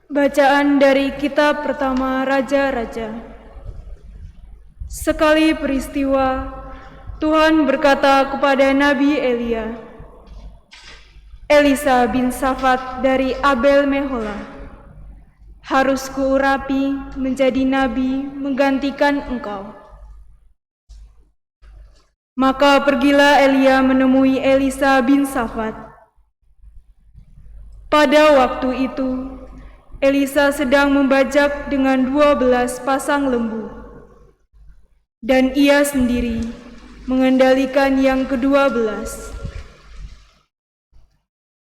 Bacaan dari Kitab Pertama Raja-Raja. Sekali peristiwa, Tuhan berkata kepada Nabi Elia, "Elisa bin Safat dari Abel Mehola, harus kuurapi menjadi nabi menggantikan engkau." Maka pergilah Elia menemui Elisa bin Safat. Pada waktu itu, Elisa sedang membajak dengan 12 pasang lembu, dan ia sendiri mengendalikan yang ke-12.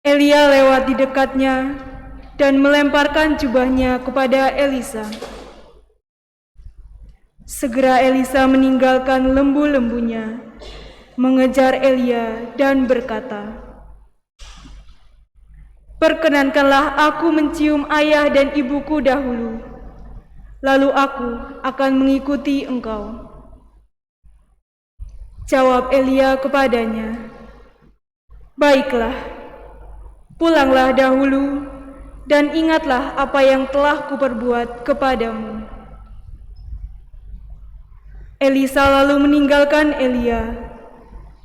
Elia lewat di dekatnya dan melemparkan jubahnya kepada Elisa. Segera Elisa meninggalkan lembu-lembunya, mengejar Elia dan berkata, "Perkenankanlah aku mencium ayah dan ibuku dahulu, lalu aku akan mengikuti engkau." Jawab Elia kepadanya, "Baiklah, pulanglah dahulu dan ingatlah apa yang telah kuperbuat kepadamu." Elisa lalu meninggalkan Elia,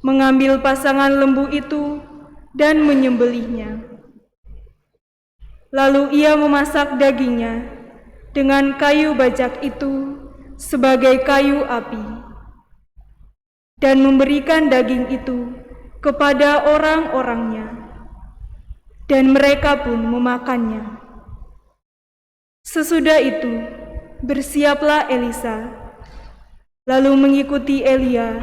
mengambil pasangan lembu itu dan menyembelihnya. Lalu ia memasak dagingnya dengan kayu bajak itu sebagai kayu api, dan memberikan daging itu kepada orang-orangnya, dan mereka pun memakannya. Sesudah itu, bersiaplah Elisa, lalu mengikuti Elia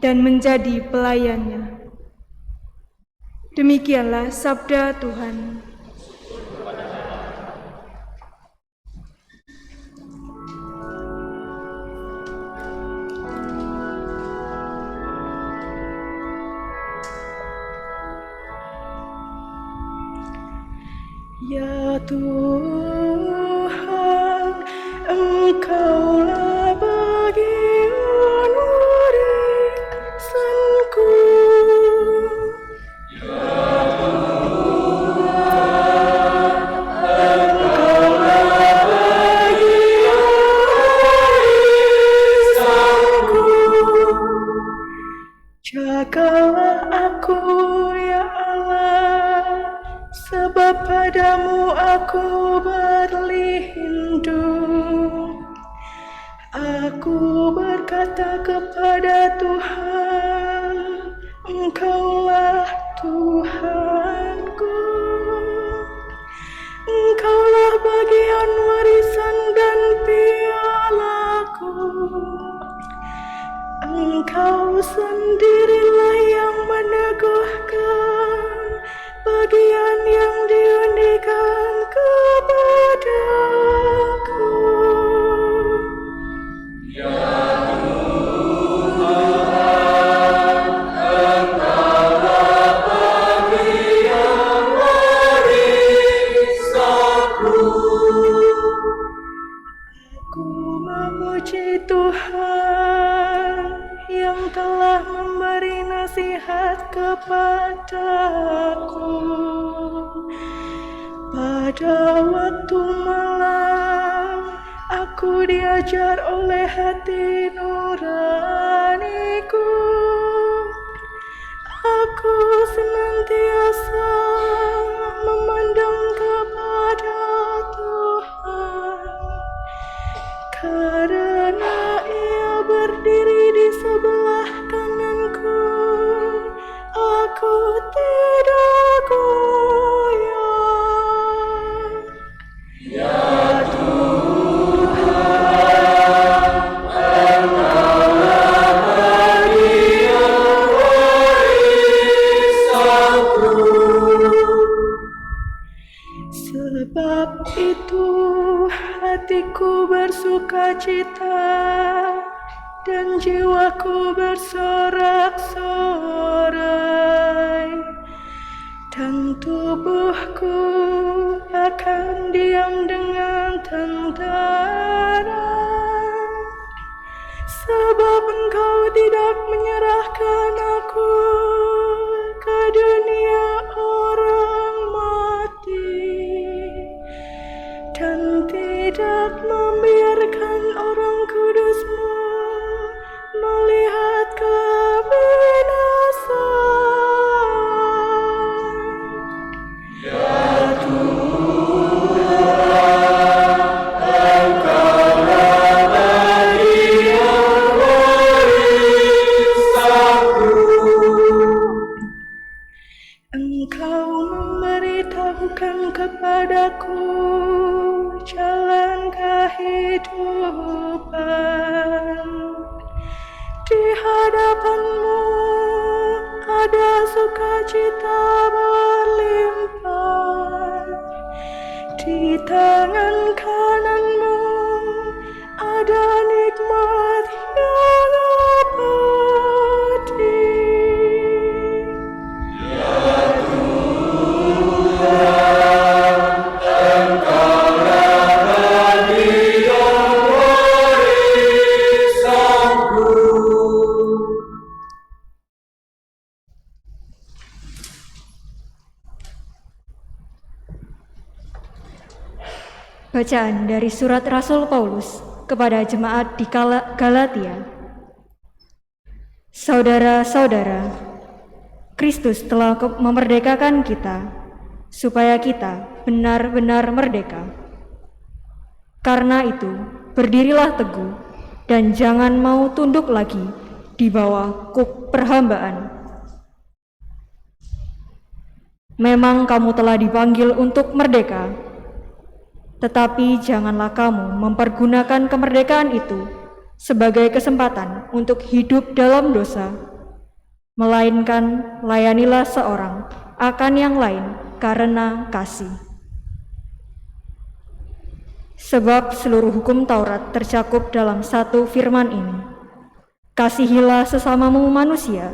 dan menjadi pelayannya. Demikianlah sabda Tuhan. Ya Tuhan, Engkaulah bagian warisanku. Ya Tuhan, Engkaulah bagian warisanku. Jagalah aku, ya Allah, sebab padamu aku berlindung. Aku berkata kepada Tuhan, Engkaulah Tuhanku. Engkaulah bagian warisan dan pialaku. Engkau sendirilah yang meneguhkan bagian yang diundikan kepadaku. Ya Tuhan, Engkaulah bagian warisanku. Aku memuji Tuhan yang telah memberi nasihat kepadaku. Pada waktu malam, aku diajar oleh hati nuraniku. Aku senantiasa memandang kepada Tuhan, karena Ia berdiri di sebelah kananku. Aku tidak goyah. Ya Tuhan, Engkaulah bagian warisanku. Sebab itu hatiku bersukacita dan jiwaku bersorak-sorai, dan tubuhku akan diam dengan tentara. Sebab Engkau tidak menyerahkan aku ke dunia orang mati, rahmat yang abadi. Bacaan dari surat Rasul Paulus kepada jemaat di Galatia. Saudara-saudara, Kristus telah memerdekakan kita, supaya kita benar-benar merdeka. Karena itu, berdirilah teguh, dan jangan mau tunduk lagi di bawah kuk perhambaan. Memang kamu telah dipanggil untuk merdeka, tetapi janganlah kamu mempergunakan kemerdekaan itu sebagai kesempatan untuk hidup dalam dosa, melainkan layanilah seorang akan yang lain karena kasih. Sebab seluruh hukum Taurat tercakup dalam satu firman ini: kasihilah sesamamu manusia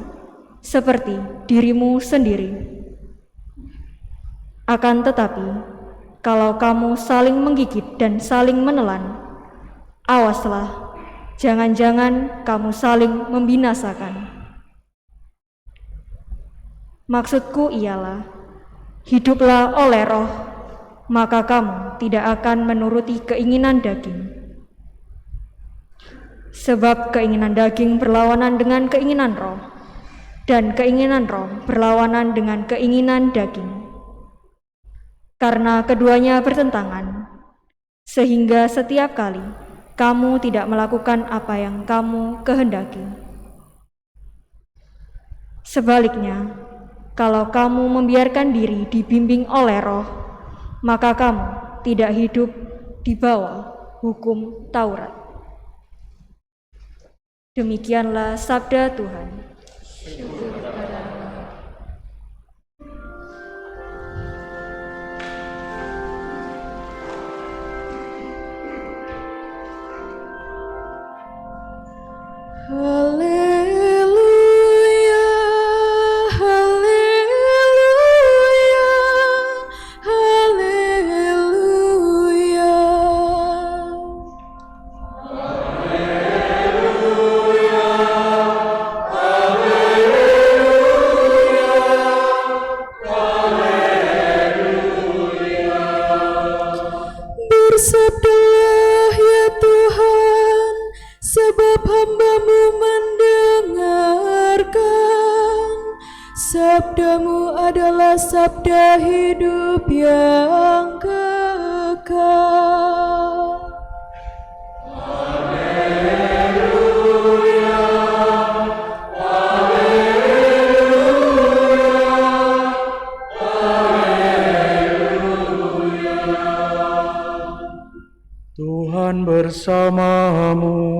seperti dirimu sendiri. Akan tetapi, kalau kamu saling menggigit dan saling menelan, awaslah, jangan-jangan kamu saling membinasakan. Maksudku ialah, hiduplah oleh Roh, maka kamu tidak akan menuruti keinginan daging. Sebab keinginan daging berlawanan dengan keinginan Roh, dan keinginan Roh berlawanan dengan keinginan daging. Karena keduanya bertentangan, sehingga setiap kali kamu tidak melakukan apa yang kamu kehendaki. Sebaliknya, kalau kamu membiarkan diri dibimbing oleh Roh, maka kamu tidak hidup di bawah hukum Taurat. Demikianlah sabda Tuhan. Syukur kepada Allah. Haleluya, haleluya, haleluya. Bersabdalah ya Tuhan, sebab hamba-Mu mendengarkan. Sabda-Mu adalah sabda hidup yang kekal. Tuhan bersamamu.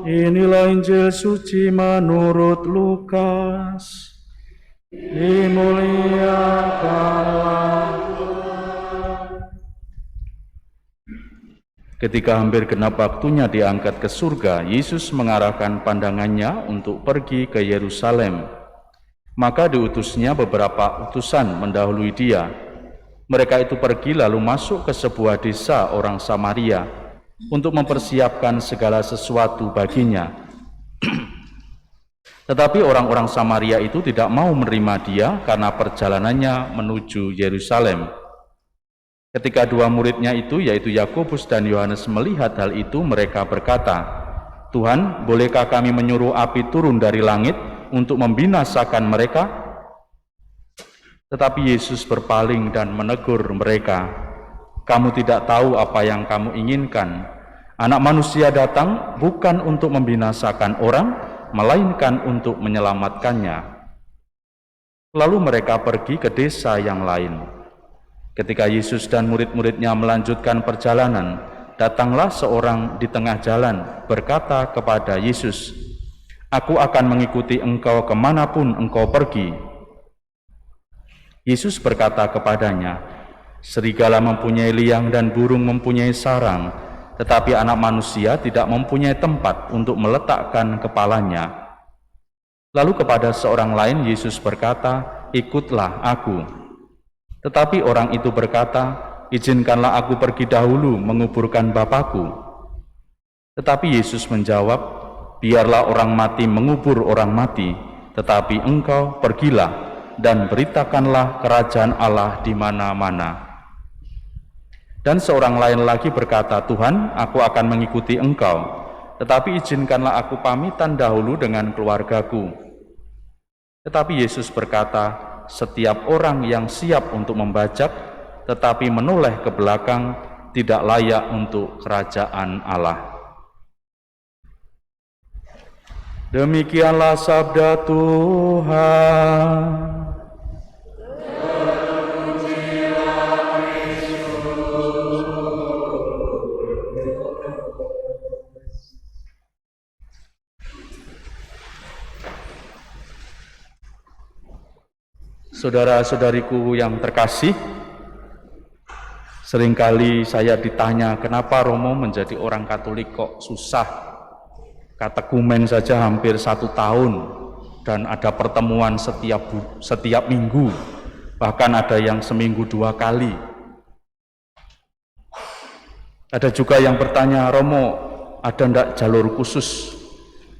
Inilah Injil suci menurut Lukas. Dimuliakanlah. Ketika hampir genap waktunya diangkat ke surga, Yesus mengarahkan pandangannya untuk pergi ke Yerusalem. Maka diutusnya beberapa utusan mendahului dia. Mereka itu pergi lalu masuk ke sebuah desa orang Samaria untuk mempersiapkan segala sesuatu baginya. Tetapi orang-orang Samaria itu tidak mau menerima dia karena perjalanannya menuju Yerusalem. Ketika dua muridnya itu, yaitu Yakobus dan Yohanes, melihat hal itu, mereka berkata, "Tuhan, bolehkah kami menyuruh api turun dari langit untuk membinasakan mereka?" Tetapi Yesus berpaling dan menegur mereka, "Kamu tidak tahu apa yang kamu inginkan. Anak manusia datang bukan untuk membinasakan orang, melainkan untuk menyelamatkannya." Lalu mereka pergi ke desa yang lain. Ketika Yesus dan murid-muridnya melanjutkan perjalanan, datanglah seorang di tengah jalan berkata kepada Yesus, "Aku akan mengikuti engkau kemanapun engkau pergi." Yesus berkata kepadanya, Serigala mempunyai liang dan burung mempunyai sarang, tetapi Anak Manusia tidak mempunyai tempat untuk meletakkan kepalanya. Lalu kepada seorang lain Yesus berkata, "Ikutlah aku." Tetapi orang itu berkata, "Izinkanlah aku pergi dahulu menguburkan Bapakku." Tetapi Yesus menjawab, "Biarlah orang mati mengubur orang mati, tetapi engkau pergilah dan beritakanlah kerajaan Allah di mana-mana." Dan seorang lain lagi berkata, "Tuhan, aku akan mengikuti engkau, tetapi izinkanlah aku pamitan dahulu dengan keluargaku." Tetapi Yesus berkata, "Setiap orang yang siap untuk membajak, tetapi menoleh ke belakang, tidak layak untuk kerajaan Allah." Demikianlah sabda Tuhan. Saudara-saudariku yang terkasih, seringkali saya ditanya, kenapa Romo menjadi orang Katolik kok susah? Katekumen saja hampir 1 tahun, dan ada pertemuan setiap minggu, bahkan ada yang seminggu 2 kali. Ada juga yang bertanya, Romo, ada ndak jalur khusus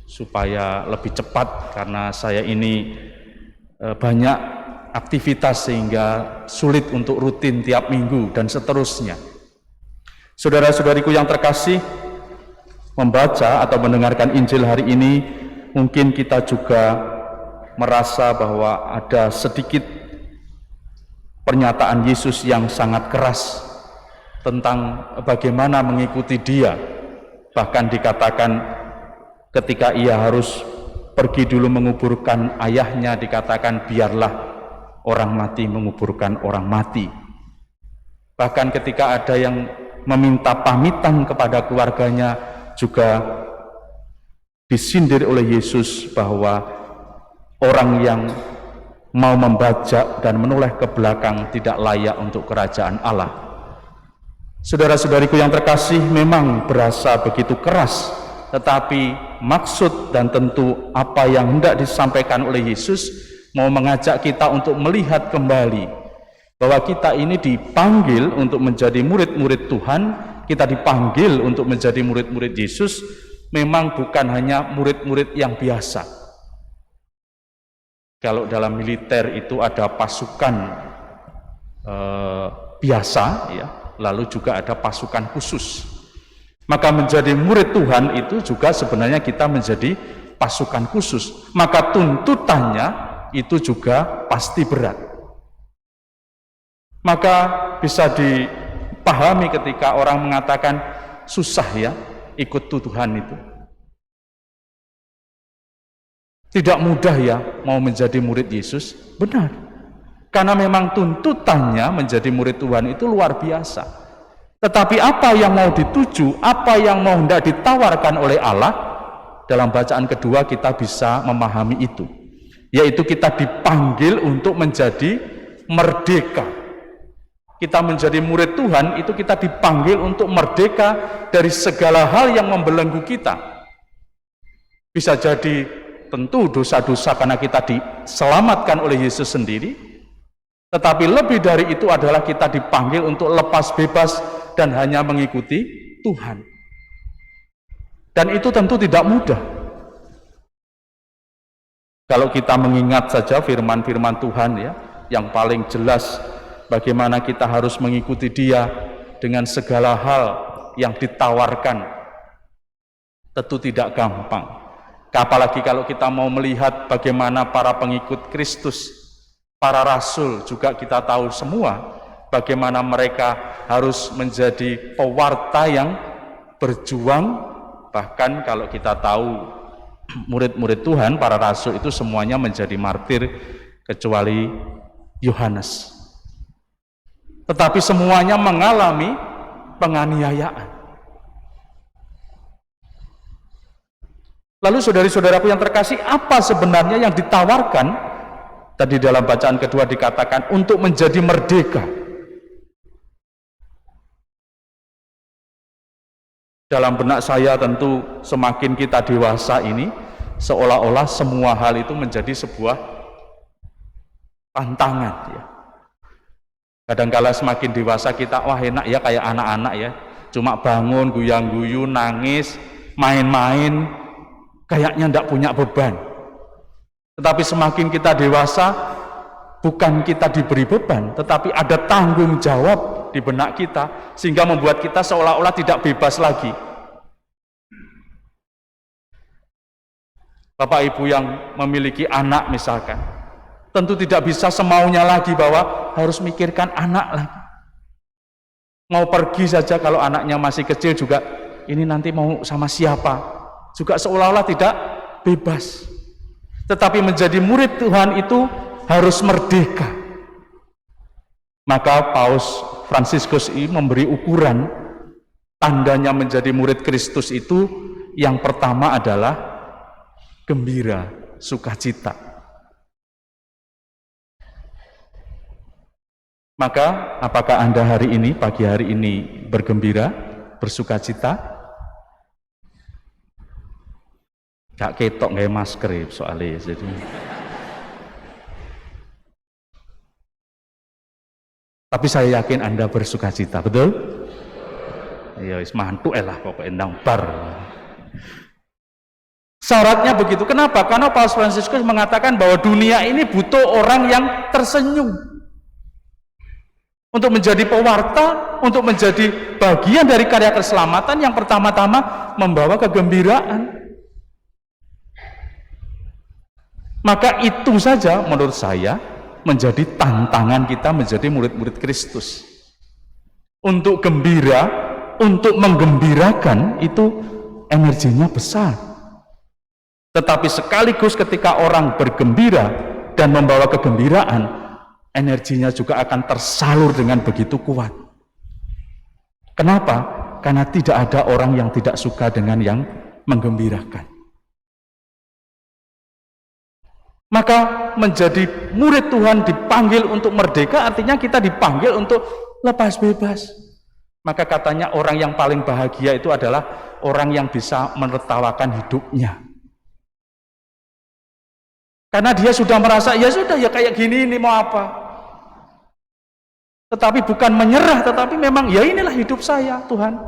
supaya lebih cepat, karena saya ini banyak aktivitas sehingga sulit untuk rutin tiap minggu dan seterusnya. Saudara-saudariku yang terkasih, membaca atau mendengarkan Injil hari ini mungkin kita juga merasa bahwa ada sedikit pernyataan Yesus yang sangat keras tentang bagaimana mengikuti Dia. Bahkan dikatakan ketika Ia harus pergi dulu menguburkan ayahnya, dikatakan biarlah orang mati menguburkan orang mati. Bahkan ketika ada yang meminta pamitan kepada keluarganya, juga disindir oleh Yesus bahwa orang yang mau membajak dan menoleh ke belakang tidak layak untuk kerajaan Allah. Saudara-saudariku yang terkasih, memang berasa begitu keras, tetapi maksud dan tentu apa yang hendak disampaikan oleh Yesus mau mengajak kita untuk melihat kembali bahwa kita ini dipanggil untuk menjadi murid-murid Tuhan, kita dipanggil untuk menjadi murid-murid Yesus, memang bukan hanya murid-murid yang biasa. Kalau dalam militer itu ada pasukan biasa, ya, lalu juga ada pasukan khusus. Maka menjadi murid Tuhan itu juga sebenarnya kita menjadi pasukan khusus. Maka tuntutannya itu juga pasti berat. Maka bisa dipahami ketika orang mengatakan susah ya ikut Tuhan itu. Tidak mudah ya mau menjadi murid Yesus. Benar. Karena memang tuntutannya menjadi murid Tuhan itu luar biasa. Tetapi apa yang mau dituju, apa yang mau hendak ditawarkan oleh Allah, dalam bacaan kedua kita bisa memahami itu. Yaitu kita dipanggil untuk menjadi merdeka. Kita menjadi murid Tuhan itu kita dipanggil untuk merdeka dari segala hal yang membelenggu kita. Bisa jadi tentu dosa-dosa karena kita diselamatkan oleh Yesus sendiri, tetapi lebih dari itu adalah kita dipanggil untuk lepas bebas dan hanya mengikuti Tuhan. Dan itu tentu tidak mudah. Kalau kita mengingat saja firman-firman Tuhan ya, yang paling jelas bagaimana kita harus mengikuti Dia dengan segala hal yang ditawarkan, tentu tidak gampang. Apalagi kalau kita mau melihat bagaimana para pengikut Kristus, para rasul juga kita tahu semua bagaimana mereka harus menjadi pewarta yang berjuang. Bahkan kalau kita tahu murid-murid Tuhan, para rasul itu semuanya menjadi martir kecuali Yohanes. Tetapi semuanya mengalami penganiayaan. Lalu saudari-saudaraku yang terkasih, apa sebenarnya yang ditawarkan? Tadi dalam bacaan kedua dikatakan untuk menjadi merdeka. Dalam benak saya tentu semakin kita dewasa ini, seolah-olah semua hal itu menjadi sebuah tantangan ya. Kadangkala semakin dewasa kita, wah enak ya kayak anak-anak ya, cuma bangun, guyang-guyu, nangis, main-main, kayaknya tidak punya beban. Tetapi semakin kita dewasa, bukan kita diberi beban, tetapi ada tanggung jawab di benak kita, sehingga membuat kita seolah-olah tidak bebas lagi. Bapak Ibu yang memiliki anak misalkan, tentu tidak bisa semaunya lagi bahwa harus mikirkan anak lagi. Mau pergi saja kalau anaknya masih kecil juga, ini nanti mau sama siapa, juga seolah-olah tidak bebas. Tetapi menjadi murid Tuhan itu harus merdeka. Maka Paus Fransiskus ini memberi ukuran tandanya menjadi murid Kristus itu, yang pertama adalah gembira, sukacita. Maka apakah Anda hari ini, pagi hari ini bergembira, bersukacita? Gak ketok nggak masker ya soalnya jadi. Tapi saya yakin Anda bersukacita, betul? Ya wis mantuk lah pokoknya endang bar. Syaratnya begitu. Kenapa? Karena Paus Fransiskus mengatakan bahwa dunia ini butuh orang yang tersenyum. Untuk menjadi pewarta, untuk menjadi bagian dari karya keselamatan, yang pertama-tama membawa kegembiraan. Maka itu saja menurut saya menjadi tantangan kita menjadi murid-murid Kristus. Untuk gembira, untuk menggembirakan itu energinya besar. Tetapi sekaligus ketika orang bergembira dan membawa kegembiraan, energinya juga akan tersalur dengan begitu kuat. Kenapa? Karena tidak ada orang yang tidak suka dengan yang menggembirakan. Maka menjadi murid Tuhan dipanggil untuk merdeka, artinya kita dipanggil untuk lepas bebas. Maka katanya orang yang paling bahagia itu adalah orang yang bisa menertawakan hidupnya. Karena dia sudah merasa, ya sudah ya kayak gini ini mau apa. Tetapi bukan menyerah, tetapi memang ya inilah hidup saya Tuhan.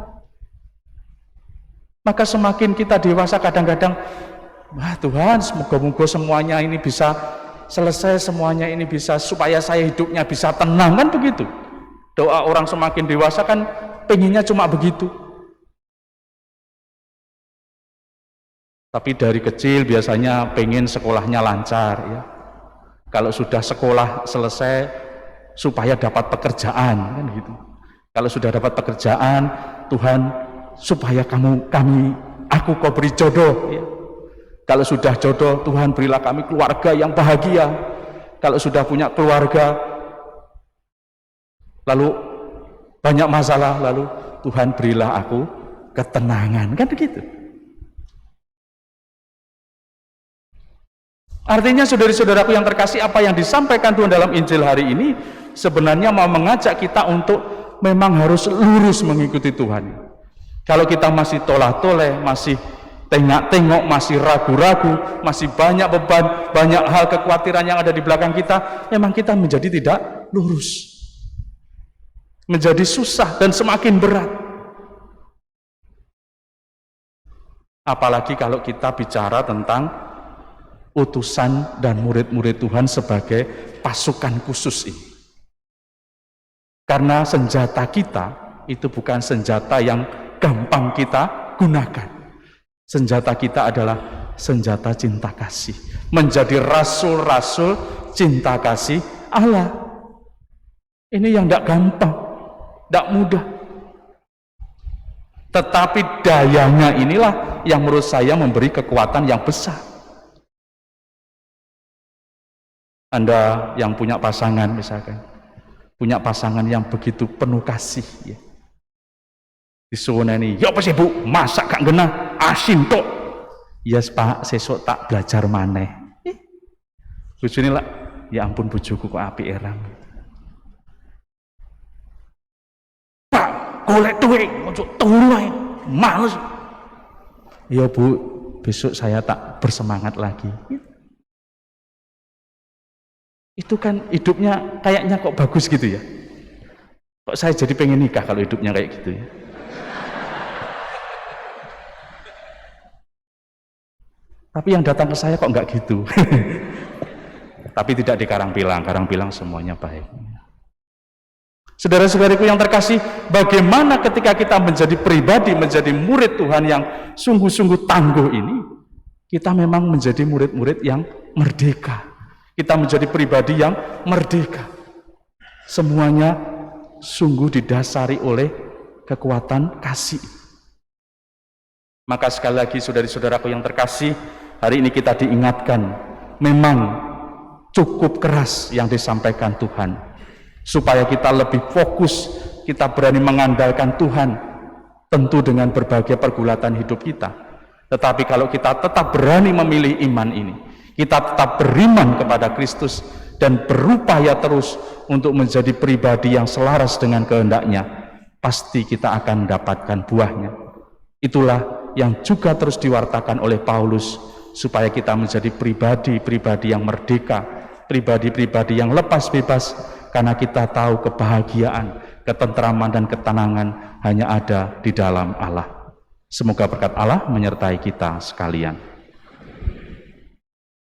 Maka semakin kita dewasa kadang-kadang, wah Tuhan semoga-moga semuanya ini bisa selesai, semuanya ini bisa, supaya saya hidupnya bisa tenang, kan begitu. Doa orang semakin dewasa kan pengennya cuma begitu. Tapi dari kecil biasanya pengen sekolahnya lancar ya. Kalau sudah sekolah selesai supaya dapat pekerjaan kan gitu. Kalau sudah dapat pekerjaan, Tuhan supaya aku kau beri jodoh ya. Kalau sudah jodoh, Tuhan berilah kami keluarga yang bahagia. Kalau sudah punya keluarga, lalu banyak masalah, lalu Tuhan berilah aku ketenangan, kan begitu. Artinya saudari-saudaraku yang terkasih, apa yang disampaikan Tuhan dalam Injil hari ini sebenarnya mau mengajak kita untuk memang harus lurus mengikuti Tuhan. Kalau kita masih tolah-toleh, masih tengok-tengok, masih ragu-ragu, masih banyak beban, banyak hal kekhawatiran yang ada di belakang kita, memang kita menjadi tidak lurus, menjadi susah dan semakin berat. Apalagi kalau kita bicara tentang utusan dan murid-murid Tuhan sebagai pasukan khusus ini. Karena senjata kita itu bukan senjata yang gampang kita gunakan. Senjata kita adalah senjata cinta kasih. Menjadi rasul-rasul cinta kasih Allah. Ini yang tidak gampang, tidak mudah. Tetapi dayanya inilah yang menurut saya memberi kekuatan yang besar. Anda yang punya pasangan misalkan, punya pasangan yang begitu penuh kasih ya. Disuwuneni, ya apa sih Bu, masak gak genah, asin tok. Yes Pak, sesuk tak belajar maneh. Bojone lah, ya ampun bojoku kok apik erang. Pak, golek duit, ojo turu ae. males. Ya Bu, besok saya tak bersemangat lagi. Itu kan hidupnya kayaknya kok bagus gitu ya. Kok saya jadi pengen nikah kalau hidupnya kayak gitu ya. Tapi yang datang ke saya kok enggak gitu. Tapi tidak di Karangpilang semuanya baik. Saudara-saudariku yang terkasih, bagaimana ketika kita menjadi pribadi, menjadi murid Tuhan yang sungguh-sungguh tangguh ini, kita memang menjadi murid-murid yang merdeka. Kita menjadi pribadi yang merdeka. Semuanya sungguh didasari oleh kekuatan kasih. Maka sekali lagi saudari-saudaraku yang terkasih, hari ini kita diingatkan, memang cukup keras yang disampaikan Tuhan. Supaya kita lebih fokus, kita berani mengandalkan Tuhan, tentu dengan berbagai pergulatan hidup kita. Tetapi kalau kita tetap berani memilih iman ini, kita tetap beriman kepada Kristus dan berupaya terus untuk menjadi pribadi yang selaras dengan kehendak-Nya, pasti kita akan mendapatkan buahnya. Itulah yang juga terus diwartakan oleh Paulus, supaya kita menjadi pribadi-pribadi yang merdeka, pribadi-pribadi yang lepas bebas, karena kita tahu kebahagiaan, ketentraman dan ketenangan hanya ada di dalam Allah. Semoga berkat Allah menyertai kita sekalian.